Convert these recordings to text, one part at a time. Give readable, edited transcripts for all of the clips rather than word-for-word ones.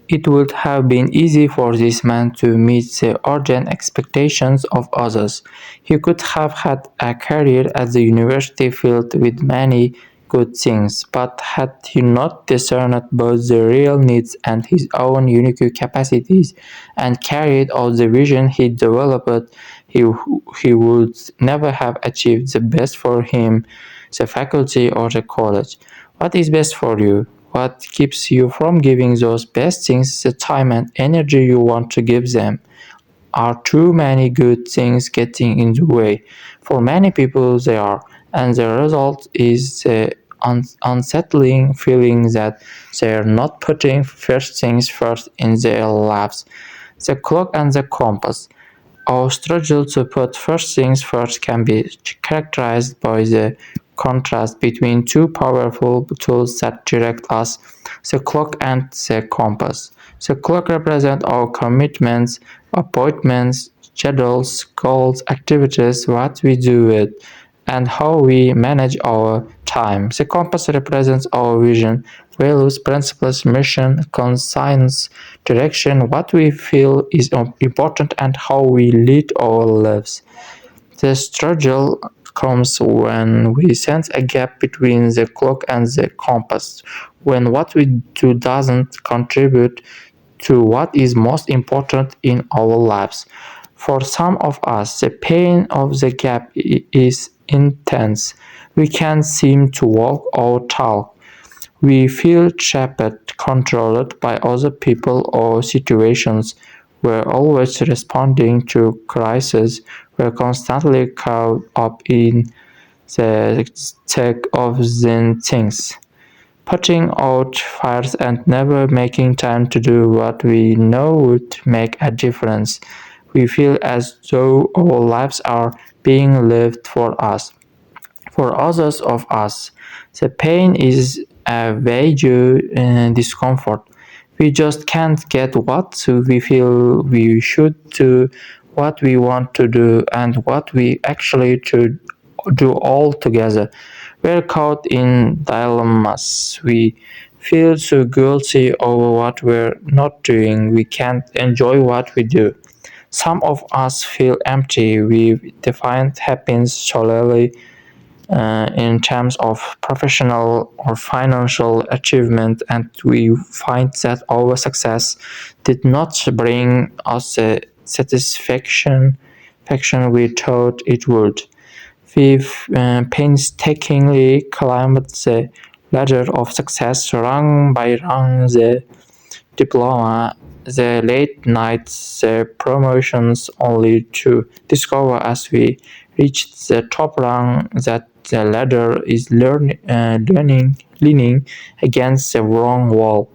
It would have been easy for this man to meet the urgent expectations of others. He could have had a career at the university filled with many good things, but had he not discerned both the real needs and his own unique capacities and carried out the vision he developed, he, he would never have achieved the best for him, the faculty, or the college. What is best for you? What keeps you from giving those best things the time and energy you want to give them? Are too many good things getting in the way? For many people, they are, and the result is the unsettling feeling that they are not putting first things first in their lives. The clock and the compass. Our struggle to put first things first can be characterized by the contrast between two powerful tools that direct us, the clock and the compass. The clock represents our commitments, appointments, schedules, goals, activities, what we do with, and how we manage our time. The compass represents our vision, values, principles, mission, conscience, direction, what we feel is important, and how we lead our lives. The struggle comes when we sense a gap between the clock and the compass, when what we do doesn't contribute to what is most important in our lives. For some of us, the pain of the gap is intense. We can't seem to walk or talk. We feel trapped, controlled by other people or situations. We're always responding to crises. We're constantly caught up in the thick of the things, putting out fires and never making time to do what we know would make a difference. We feel as though our lives are being lived for us. For others of us, the pain is a vague discomfort. We just can't get what we feel we should do, what we want to do, and what we actually should do all together. We're caught in dilemmas. We feel so guilty over what we're not doing. We can't enjoy what we do. Some of us feel empty. We define happiness solely in terms of professional or financial achievement, and we find that our success did not bring us the satisfaction we thought it would. We've painstakingly climbed the ladder of success rung by rung, the diploma, the late nights, the promotions, only to discover as we reach the top rung that the ladder is leaning against the wrong wall.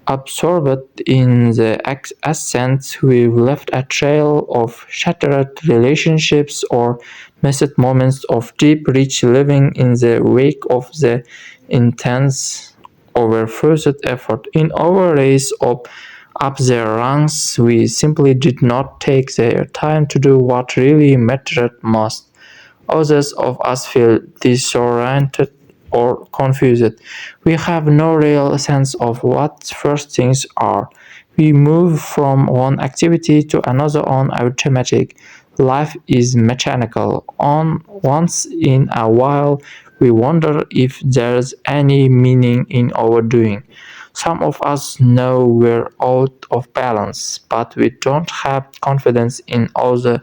Absorbed in the ascent, we've left a trail of shattered relationships or missed moments of deep, rich living in the wake of the intense, overfocused effort. In our race up the ranks, we simply did not take the time to do what really mattered most. Others of us feel disoriented or confused. We have no real sense of what first things are. We move from one activity to another on automatic. Life is mechanical. On once in a while, we wonder if there's any meaning in our doing. Some of us know we're out of balance, but we don't have confidence in other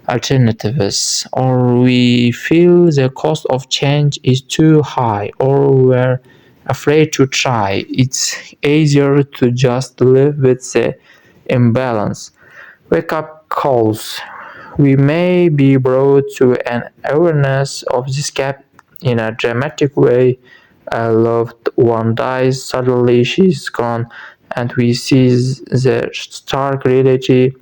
alternatives, or we feel the cost of change is too high, or we're afraid to try. It's easier to just live with the imbalance. Wake up calls. We may be brought to an awareness of this gap in a dramatic way. A loved one dies, suddenly she's gone, and we see the stark reality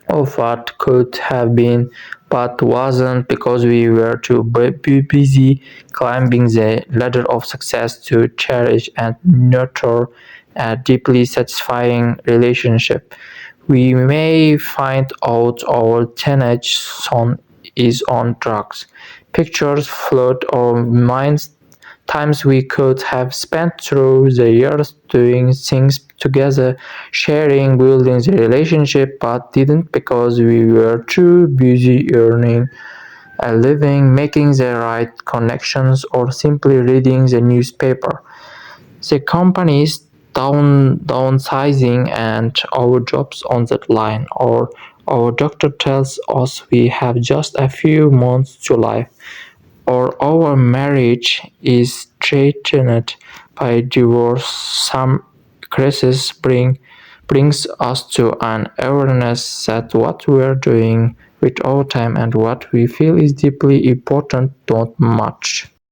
of what could have been but wasn't because we were too busy climbing the ladder of success to cherish and nurture a deeply satisfying relationship. We may find out our teenage son is on drugs. Pictures flood our minds, times we could have spent through the years doing things together, sharing, building the relationship, but didn't because we were too busy earning a living, making the right connections, or simply reading the newspaper. The company's downsizing and our jobs on that line, or our doctor tells us we have just a few months to live, or our marriage is threatened by divorce. Some crisis brings us to an awareness that what we are doing with our time and what we feel is deeply important don't match.